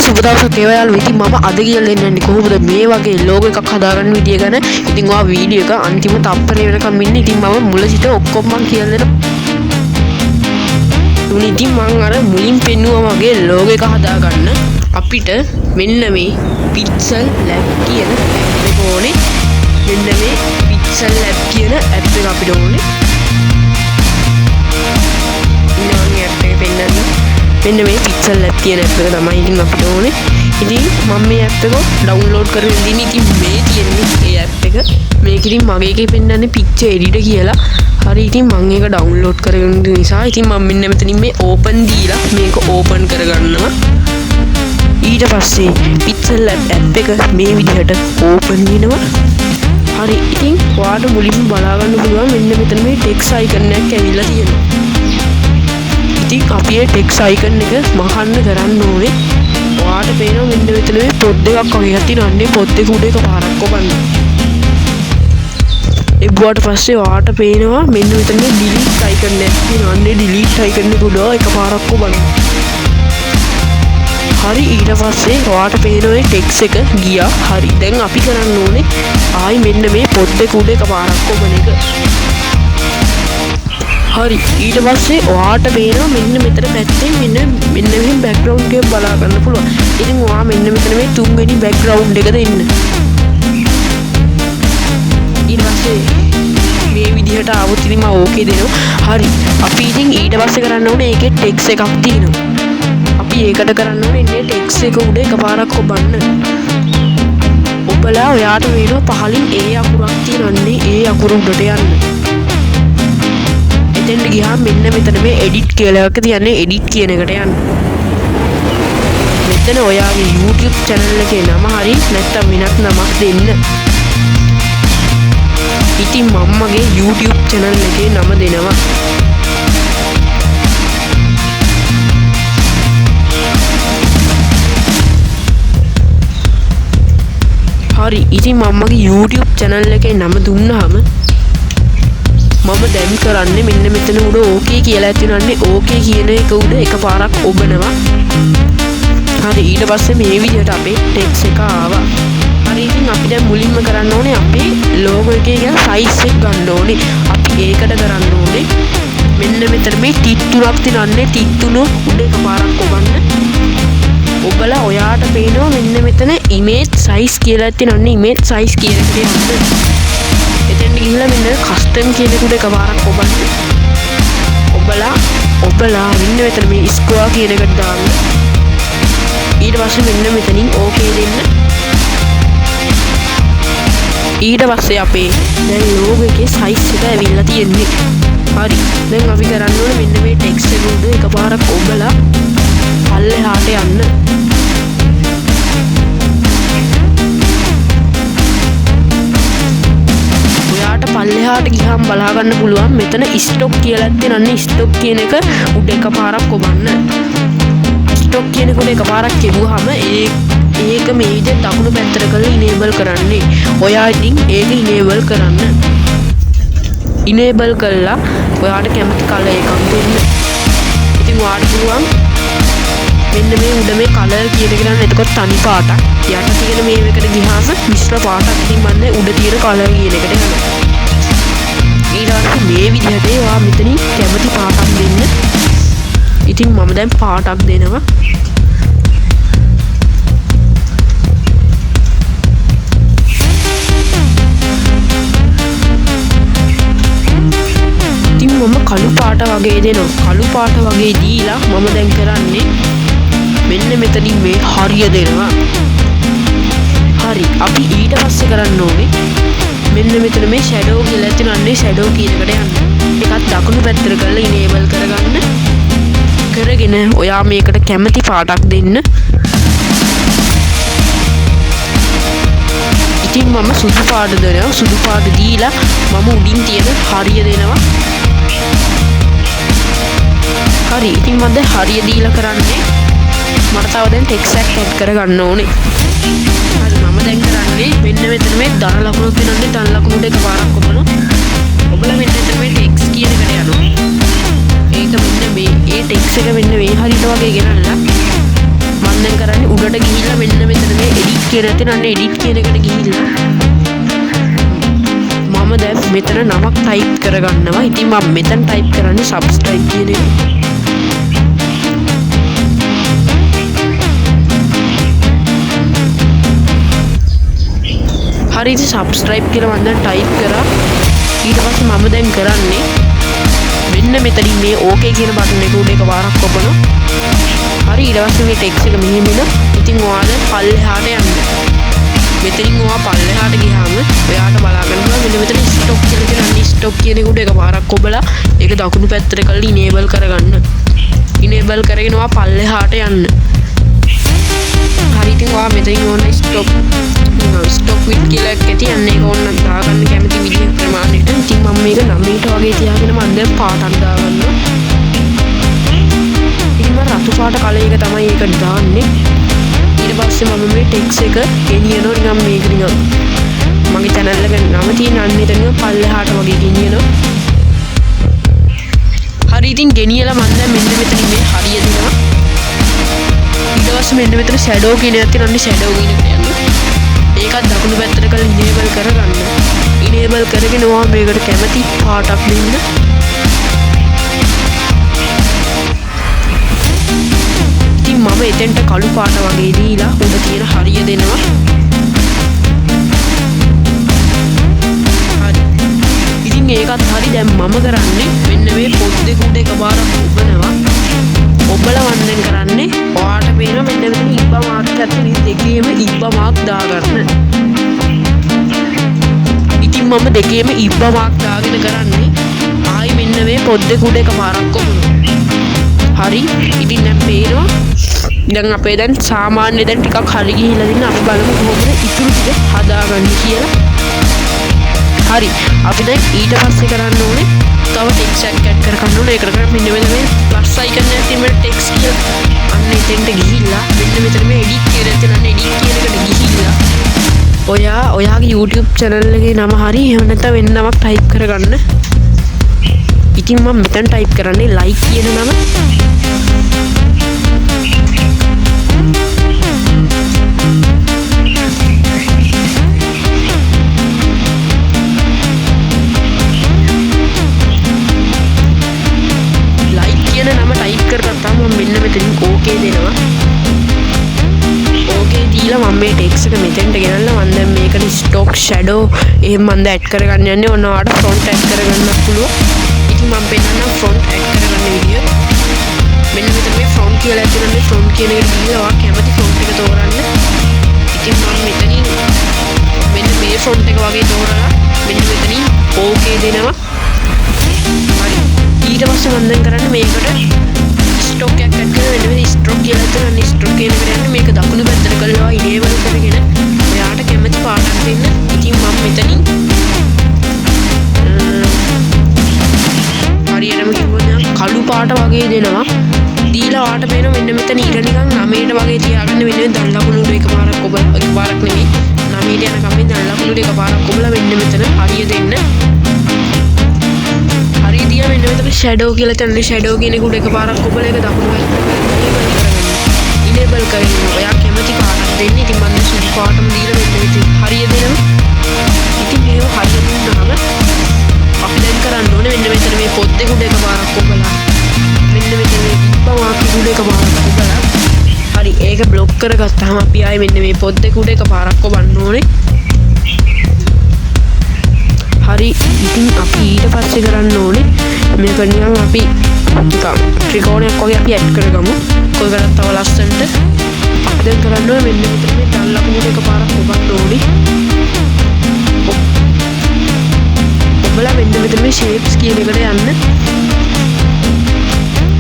සුබ දවසක් යාළුවෝ. ඉතින් මම අද කියලා දෙන්නන්නේ කොහොමද මේ වගේ ලෝගෝ එකක් හදාගන්න විදිය ගැන. ඉතින් ඔයා වීඩියෝ එක අන්තිම තප්පරේ වෙනකම් ඉන්න. ඉතින් මම මුල සිට ඔක්කොම මම කියලා දෙනවා. ඉතින් මම අර මුලින් පෙන්නුවා වගේ ලෝගෝ එක හදාගන්න අපිට මෙන්න මේ පික්සල් ලැබ් කියන ඇප් එක ඕනේ. මෙන්න මේ පික්සල් ලැබ් කියන ඇප් එක අපිට ඕනේ. මෙන්න මේ පික්සල් ලැබ් කියන ඇප් එක තමයි ඉතින් අපිට ඕනේ. ඉතින් මම මේ ඇප් එක ඩවුන්ලෝඩ් කරගෙන ඉන්නේ. ඉතින් මේ තියෙන්නේ ඒ ඇප් එක. මේක ඉතින් මගේ එකේ පෙන්නන්නේ පික්චර් එඩිටර් කියලා. හරි ඉතින් මම ඒක ඩවුන්ලෝඩ් කරගෙන ඉන්න නිසා ඉතින් මම මෙන්න මෙතනින් මේ ඕපන් දීලා මේක ඕපන් කරගන්නවා. ඊට පස්සේ පික්සල් ලැබ් ඇප් එක මේ විදිහට ඕපන් වෙනවා. හරි ඉතින් ඔයාලට මුලින්ම බලා ගන්න පුළුවන් මෙන්න මෙතන මේ ටෙක්ස්ට් අයිකන් එකක් ඇවිල්ලා තියෙනවා. ඉතින් අපි ඒ ටෙක්ස්ට් අයිකන් එක මහන්න කරන්න ඕනේ. ඔයාලට පේනවා මෙන්න මෙතන මේ පොත් දෙකක් වගේ එකක් තියෙනන්නේ. පොත් දෙක උඩ එකපාරක් කොපන්න. එබ්බුවාට පස්සේ ඔයාලට පේනවා මෙන්න මෙතන මේ ඩිලීට් අයිකන් එකක් තියෙනන්නේ. ඩිලීට් අයිකන් එක උඩ එකපාරක් කොපන්න. හරි ඊට පස්සේ ඔයාලට පේනවා මේ ටෙක්ස්ට් එක ගියා. හරි දැන් අපි කරන්න ඕනේ ආයි මෙන්න මේ පොත් දෙක උඩ එකපාරක් කොපන එක. හරි ඊට පස්සේ ඔයාට පේනවා මෙන්න මෙතන පැත්තෙන් මෙන්න මේ බෑග්ග්‍රවුන්ඩ් එක බලා ගන්න පුළුවන්. ඉතින් ඔයා මෙන්න මෙතන මේ තුන්වෙනි බෑග්ග්‍රවුන්ඩ් එක දෙන්න. ඊට පස්සේ මේ විදිහට ආවොත් ඉතින් මම ඕකේ දෙනවා. හරි අපි ඉතින් ඊට පස්සේ කරන්න ඕනේ ඒකේ ටෙක්ස්ට් එකක් තියෙනවා. අපි ඒකට කරන්න ඕනේ ඉන්නේ ටෙක්ස්ට් එක උඩ එකපාරක් කොබන්න. ඔබලා ඔයාට වෙනවා පහලින් ඒ අකුරක් තියෙනන්නේ ඒ අකුර උඩට යන්න. එතෙන්ට ගියාම මෙන්න මෙතන මේ එඩිට් කියලා එකක් තියන්නේ. එඩිට් කියන එකට යන්න. මෙතන ඔයාගේ YouTube channel එකේ නම හරි නැත්නම් වෙනත් නමක් දෙන්න. ඉතින් මම මගේ YouTube channel එකේ නම දෙනවා. හරි ඉතින් මම මගේ YouTube channel එකේ නම දුන්නාම මම දැන් කරන්නේ මෙන්න මෙතන උඩ ඕකේ කියලා තියෙනන්නේ. ඕකේ කියන එක උඩ එකපාරක් ඔබනවා. හරි ඊට පස්සේ මේ විදිහට අපේ ටෙක්ස්ට් එක ආවා. හරි ඉතින් අපි දැන් මුලින්ම කරන්න ඕනේ අපේ ලෝගෝ එකේ කියන සයිස් එක ගන්න ඕනේ. අපි ඒකට කරන්න ඕනේ මෙන්න මෙතන මේ ටික් තුනක් තියෙනන්නේ. ටික් තුන උඩ එකපාරක් ඔබන්න. ඔබලා ඔයාට පේනවා මෙන්න මෙතන ඉමේජ් සයිස් කියලා තියෙනන්නේ. ඉමේජ් සයිස් කියන එකට යන්න. එතෙන් ගිහිල්ලා මෙන්න කස්ටම් කියන එකට එකපාරක් ඔබන්න. ඔබලා මෙන්න මෙතන මේ ස්ක්වයර් කියන එකට දාන්න. ඊට පස්සේ මෙන්න මෙතනින් ඕකේ දෙන්න. ඊට පස්සේ අපේ දැන් ලෝගෝ එකේ සයිස් එක ඇවිල්ලා තියෙන්නේ. හරි දැන් අපි කරන්න ඕනේ මෙන්න මේ ටෙක්ස්ට් එක උඩ එකපාරක් ඔබලා පල්ලෙහාට යන්න. පල්ලෙහාට ගියාම බලා ගන්න පුළුවන් මෙතන ස්ටොක් කියලා තියෙනන්නේ. ස්ටොක් කියන එක උඩ එකපාරක් කොබන්න. ස්ටොක් කියන එක උඩ එකපාරක් කෙවුවාම ඒක මේ විදිහට දකුණු පැත්තට කරලා ඉනේබල් කරන්නේ. ඔයා ඉතින් ඒක ඉනේබල් කරන්න. ඉනේබල් කළා ඔයාට කැමති කලර් එකක් දෙන්න. ඉතින් ඔයාට පුළුවන් මෙන්න මේ උඩ මේ කලර් කියන එක ගන්න. එතකොට තනි පාටක්. යට තියෙන මේ එකට ගියාම මිශ්‍ර පාටක්. ඉතින් මම උඩ තියෙන කලර් කියන එකට යනවා. ඊට පස්සේ මේ විදිහට ඔයා මෙතනින් කැමති පාටක් දෙන්න. ඉතින් මම දැන් පාටක් දෙනවා. ඉතින් මම කළු පාට වගේ දෙනවා. කළු පාට වගේ දීලා මම දැන් කරන්නේ මෙන්න මෙතනින් මේ හරිය දෙනවා. හරි අපි ඊට පස්සේ කරන්න ඕනේ මෙන්න මෙතන මේ ෂැඩෝ කියලා තියෙනන්නේ. ෂැඩෝ කියන එකට යන්න. ඒකත් දකුණු පැත්තට කරලා ඉනේබල් කරගන්න. කරගෙන ඔයා මේකට කැමති පාටක් දෙන්න. ඉතින් මම සුදු පාට දෙනවා. සුදු පාට දීලා මම උඩින් තියෙන හරිය දෙනවා. හරි ඉතින් මම දැන් හරිය දීලා කරන්නේ මට තව දැන් ටෙක්ස්ට් එකක් ඇඩ් කරගන්න ඕනේ. හරි මම දැන් කරන්නේ මෙන්න මෙතන මේ ධන ලකුණක් තියෙනන්නේ. ධන ලකුණට එකපාරක් කොපනවා. ඔබලා මෙන්න මෙතන මේ ටෙක්ස්ට් කියන එකට යනවා. ඒක මෙන්න මේ ඒ ටෙක්ස්ට් එක මෙන්න මේ හරියට වගේ ගෙනල්ලා මම දැන් කරන්නේ උඩට ගිහිල්ලා මෙන්න මෙතන මේ එඩිට් කියන තැන අන්න එඩිට් කියන එකට ගිහිල්ලා මම දැන් මෙතන නමක් ටයිප් කරගන්නවා. ඉතින් මම මෙතන ටයිප් කරන්නේ subscribe කියන එක. හරි ඉතින් subscribe කියලා මම දැන් ටයිප් කරා. ඊට පස්සේ මම දැන් කරන්නේ මෙන්න මෙතනින් මේ okay කියන බටන් එක උඩ එකපාරක් ඔබනවා. හරි ඊට පස්සේ මේ ටෙක්ස්ට් එක මෙහෙම එන. ඉතින් ඔයාලා පල්ලෙහාට යන්න. මෙතනින් ඔයා පල්ලෙහාට ගියාම ඔයාට බලා ගන්න පුළුවන් මෙන්න මෙතන ස්ටොප් කියලා තියෙනවා. ස්ටොප් කියන එක උඩ එකපාරක් ඔබලා ඒක දකුණු පැත්තට කරලා enable කරගන්න. enable කරගෙන ඔයා පල්ලෙහාට යන්න. හරි ඉතින් ඔයා මෙතනින් ඕන ස්ටොප් with කියලා එකක් ඇති. අන්න ඒක ඕන දාගන්න කැමති විදිහ ප්‍රමාණයට. ඉතින් මම මේක 9ට වගේ තියාගෙන මම දැන් පාටක් දාගන්නවා. ඉතින් මම රතු පාට කලයක තමයි ඒක දාන්නේ. ඊට පස්සේ මම මේ ටෙක්ස්ට් එක ගෙනියනවා නිකන් මේක නිකන් මගේ channel එක නම තියෙන අන්න එතන පල්ලෙහාට වගේ ගෙනියනවා. හරි ඉතින් ගෙනියලා මම දැන් මෙන්න මෙතන මේ හරිය දෙනවා. ඊට පස්සේ මෙන්න මෙතන shadow කියන එකක් තියෙනවා. අන්න shadow කියන එකට යන්න. ඒකත් දකුණු පැත්තට කරලා enable කරගන්න. enable කරගෙන ඔයා මේකට කැමති පාටක් දෙන්න. ඉතින් මම එතෙන්ට කළු පාට වගේ දීලා උඩ තියෙන හරිය දෙනවා. හරි. ඉතින් ඒකත් හරි දැන් මම කරන්නේ මෙන්න මේ පොත් දෙක උඩ එකපාරක් ඔබනවා. ඔබලා වන්දෙන් කරන්නේ ඔයාට පේන මෙන්න මෙතන ඉබ්බා මාක් එකත් දෙකේම ඉබ්බා මාක් දාගන්න. ඉතින් මම දෙකේම ඉබ්බා මාක් දාගෙන කරන්නේ ආයි මෙන්න මේ පොත් දෙක උඩ එකපාරක් ඔබනවා. හරි ඉතින් දැන් පේනවා දැන් අපේ දැන් සාමාන්‍ය දැන් ටිකක් හරි ගිහිල්ලා දින්න අපි බලමු කොහොමද ඉතුරු ටික හදාගන්නේ කියලා. හරි අපි දැන් ඊට පස්සේ කරන්න ඕනේ තව ටෙක්ස්ට් එකක් ඇඩ් කරගන්න ඕනේ. ඒකට කරන්නේ මෙන්න මෙතන මේ ප්ලස් අයිකන් එකක් තියෙන මේ ටෙක්ස්ට් කියලා අන්න එතෙන්ට ගිහිල්ලා මෙන්න මෙතන මේ එඩිට් කියලා තියෙන අන්න එඩිට් කියන එකට ගිහිල්ලා ඔයාගේ YouTube channel එකේ නම හරි එහෙම නැත්නම් වෙන නමක් ටයිප් කරගන්න. ඉතින් මම මෙතන ටයිප් කරන්නේ like කියන නම. කරගත්තාම මම මෙන්න මෙතනින් okay දෙනවා. okay දීලා මම මේ ටෙක්ස්ට් එක මෙතෙන්ට ගෙනල්ලා මම දැන් මේකට stock shadow එහෙම මම දැන් ඇඩ් කරගන්න යන්නේ. ඔන්න ඔයාලට front ඇඩ් කරගන්නත් පුළුවන්. ඉතින් මම පෙන්නන්නම් front ඇඩ් කරගන්න විදිය. මෙන්න මෙතන මේ front කියලා ඇතුළේ මේ front කියන එකට ගිහලා ඔයා කැමති front එක තෝරන්න. ඉතින් මම මෙතනින් මෙන්න මේ front එක වගේ තෝරලා මෙන්න මෙතනින් okay දෙනවා. හරි ඊට පස්සේ මම දැන් කරන්නේ මේකට ස්ටොක් එකක් ඇඩ් කරලා වෙන වෙන ස්ට්‍රොක් කියලා හිතන ස්ට්‍රොක් කියන එකට යන්නේ. මේක දකුණු පැත්තට කරලා enable කරගෙන ඔයාට කැමති පාටක් දෙන්න. ඉතින් මම මෙතනින් හරියටම කිව්වොත් කළු පාට වගේ දෙනවා. දීලා ඔයාට පේන මෙන්න මෙතන ඉර නිකන් 9ට වගේ තියාගන්න වෙන දන් ලකුණු උඩ එකපාරක් ඔබලා එකපාරක් නෙමෙයි 9ට යන කම්මෙන් දන් ලකුණු උඩ එකපාරක් ඔබලා මෙන්න මෙතන හරිය දෙන්න. හරිය දියා මෙන්න මෙතන shadow කියලා තැන්නේ shadow කියන එක උඩ එකපාරක් ඔබලා ඒක දකුණු පැත්තට enable කරගන්න. ඔයා කැමති පාටක් දෙන්න. ඉතින් මම සුදු පාටම දීලා මෙන්න මෙතන හරිය දෙනවා. ඉතින් මේව හරිය දුන්නාම අපි දැන් කරන්න ඕනේ මෙන්න මෙතන මේ පොත් දෙක උඩ එකපාරක් ඔබලා මෙන්න මෙතන මේ ඉබ්බා මාක් උඩ එකපාරක් ඔබලා හරි ඒක බ්ලොක් කරගත්තාම අපි ආයේ මෙන්න මේ පොත් දෙක උඩ එකපාරක් ඔබන්න ඕනේ. හරි ඉතින් අපි ඊට පස්සේ කරන්න ඕනේ මේක නිකන් අපි ත්‍රිකෝණයක් වගේ අපි ඇඩ් කරගමු. කොහොමද තව ලස්සනට අපි දැන් කරන්න ඕනේ මෙන්න මෙතන මේ දල් ලකුණු දෙක පාරක් ඔබන්න ඕනේ. ඔබලා මෙන්න මෙතන මේ shapes කියන එකට යන්න.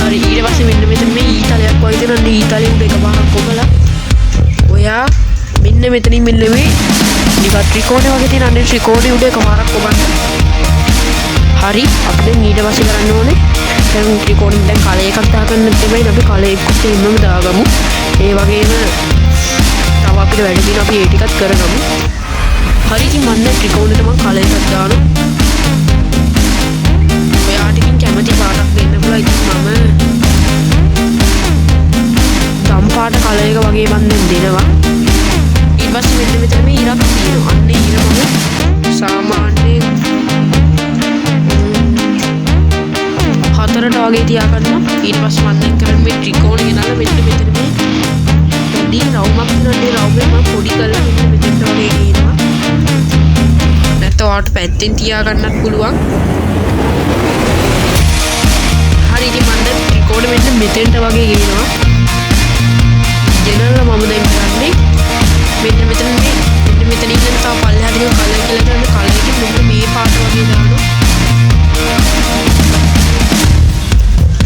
හරි ඊට පස්සේ මෙන්න මෙතන මේ ඊතලයක් වගේ තියෙනවා. ඊතලෙ උඩ එකපාරක් ඔබලා ඔයා මෙන්න මෙතනින් මෙන්න මේ නිකන් ත්‍රිකෝණය වගේ තියෙන අnder ත්‍රිකෝණය උඩ එකපාරක් ඔබන්න. හරි අපි දැන් ඊට පස්සේ කරන්න ඕනේ දැන් ත්‍රිකෝණෙන් දැන් කලය එකක් දාගන්න තිබෙයි අපි කලය එක්කත් එන්නම දාගමු. ඒ වගේම තව අපිට වැඩි දින අපි ඒ ටිකත් කරගමු. හරි ඉතින් මම දැන් ත්‍රිකෝණෙට මම කලය එකක් දානවා. ඔයාට ඉතින් කැමති පාටක් දෙන්න පුළුවන්. ඉතින් මම පාට කලර් එක වගේ මම දැන් දෙනවා. ඊට පස්සේ මෙන්න මෙතන මේ ඉරක් තියෙනවා. අන්න ඉර මම සාමාන්‍යයෙන් 4ට වගේ තියාගන්නවා. ඊට පස්සේ මම දැන් කරන්නේ මේ ත්‍රිකෝණය ගෙනල්ලා මෙන්න මෙතන මේ පොඩි රවුමක් තියෙනවා. රවුමේ මම පොඩි කරලා මෙන්න මෙතනට වගේ ගේනවා. නැත්නම් ඔයාලට පැත්තෙන් තියාගන්නත් පුළුවන්. හරි ඉතින් මම දැන් ත්‍රිකෝණය මෙන්න මෙතෙන්ට වගේ ගේනවා. ගෙනල්ලා මම දැන් කරන්නේ මෙන්න මෙතන ඉඳන් තව පල්ලෙහාට ගිහින් කලර් කියලා කරන්නේ කලර් එකේ මෙන්න මේ පාට වගේ දානවා.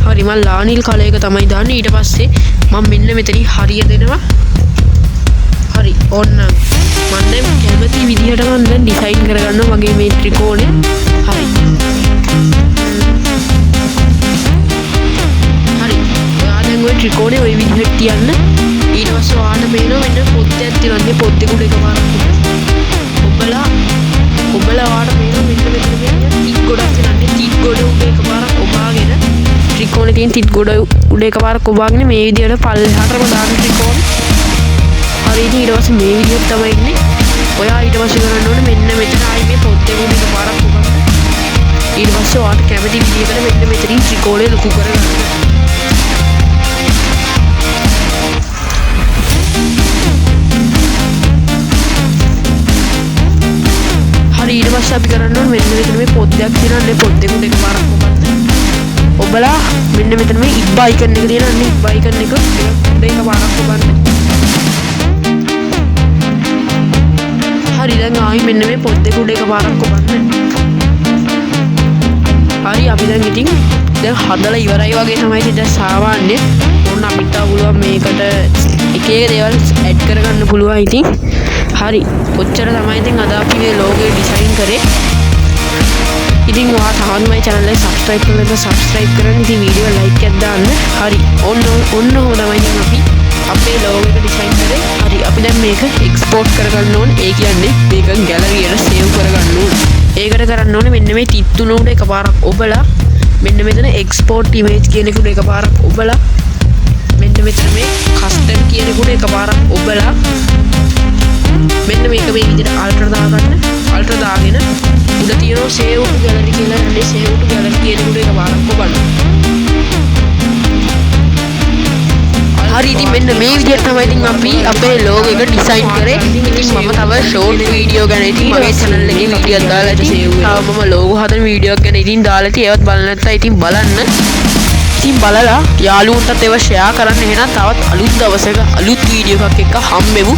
හරි මම ලානිල් කලර් එක තමයි දාන්නේ. ඊට පස්සේ මම මෙන්න මෙතනින් හරිය දෙනවා. හරි ඕන්න මම දැන් කැමති විදිහට මම දැන් ඩිසයින් කරගන්නවා මගේ මේ ත්‍රිකෝණය. හරි ඔයා දැන් ওই ත්‍රිකෝණය ওই විදිහට තියන්න. ඊට පස්සේ ඔයාලට පේනවා මෙන්න පොත්තයක් තියෙනවා. මේ පොත්තේ උඩ එකපාරක් ඔබලා ඔයාලට පේනවා මෙන්න මෙතන මේ ටික් ගොඩක් තියෙනවා. ටික් ගොඩ උඩ එකපාරක් ඔබාගෙන ත්‍රිකෝණේ තියෙන ටික් ගොඩ උඩ එකපාරක් ඔබාගෙන මේ විදිහට පල්ලෙහාටම දාන්න ත්‍රිකෝණය. හරි ඉතින් ඊට පස්සේ මේ විදිහට තමයි ඉන්නේ. ඔයා ඊට පස්සේ කරන්න ඕනේ මෙන්න මෙතන ආයි මේ පොත්තේ උඩ එකපාරක් ඔබන්න. ඊට පස්සේ ඔයාලට කැමති විදිහකට මෙන්න මෙතනින් ත්‍රිකෝණය ලොකු කරගන්න. ඊට පස්සේ අපි කරන්න ඕනේ මෙන්න මෙතන මේ පොත්තයක් තියෙනවා. මේ පොත්තේ උඩ එකපාරක් ඔබන්න. ඔබලා මෙන්න මෙතන මේ ඉබ් අයිකන් එක තියෙනවා. ඉබ් අයිකන් එක උඩ එකපාරක් ඔබන්න. හරි දැන් ආයි මෙන්න මේ පොත්තේ උඩ එකපාරක් ඔබන්න. හරි අපි දැන් ඉතින් දැන් හදලා ඉවරයි වගේ තමයි ඉතින් දැන් සාමාන්‍ය ඕන අපිට පුළුවන් මේකට එක දේවල් ඇඩ් කරගන්න පුළුවන් ඉතින්. හරි ඔච්චර තමයි ඉතින් අද අපි මේ ලෝගෝ ඩිසයින් කරේ. ඉතින් ඔයා තාම මගේ channel එක subscribe කරලා නැත්නම් subscribe කරන්න. ඉතින් වීඩියෝ like එකක් දාන්න. හරි ඔන්න ඔහොම තමයි ඉතින් අපි අපේ ලෝගෝ එක ඩිසයින් කරේ. හරි අපි දැන් මේක export කරගන්න ඕනේ. ඒ කියන්නේ මේක gallery එකට save කරගන්න ඕනේ. ඒකට කරන්න ඕනේ මෙන්න මේ තිත් තුන උඩ එකපාරක් ඔබලා මෙන්න මෙතන export image කියන එක උඩ එකපාරක් ඔබලා මෙන්න මෙතන මේ custom කියන එක උඩ එකපාරක් ඔබලා මෙන්න මේක මේ විදිහට අල්ට්‍රා දාගන්න. අල්ට්‍රා දාගෙන උඩ තියෙනවා save to gallery කියලා. මේ save to gallery කියන උඩ එකපාරක් ඔබන්න. හරි ඉතින් මෙන්න මේ විදිහට තමයි ඉතින් අපි අපේ ලෝගෝ එක ඩිසයින් කරේ. ඉතින් මම තව ෂෝට් වීඩියෝ ගැන ඉතින් මගේ channel එකේ වීඩියෝක් දාලා ඉතින් තව මම ලෝගෝ හදන වීඩියෝක් ගැන ඉතින් දාලා ඉතින් ඒවත් බලන්න නැත්නම් ඉතින් බලන්න. ඉතින් බලලා යාළුවන්ටත් ඒව ෂෙයා කරන්න. එහෙනම් තවත් අලුත් දවසක අලුත් වීඩියෝ එකක් එක්ක හම්බෙමු.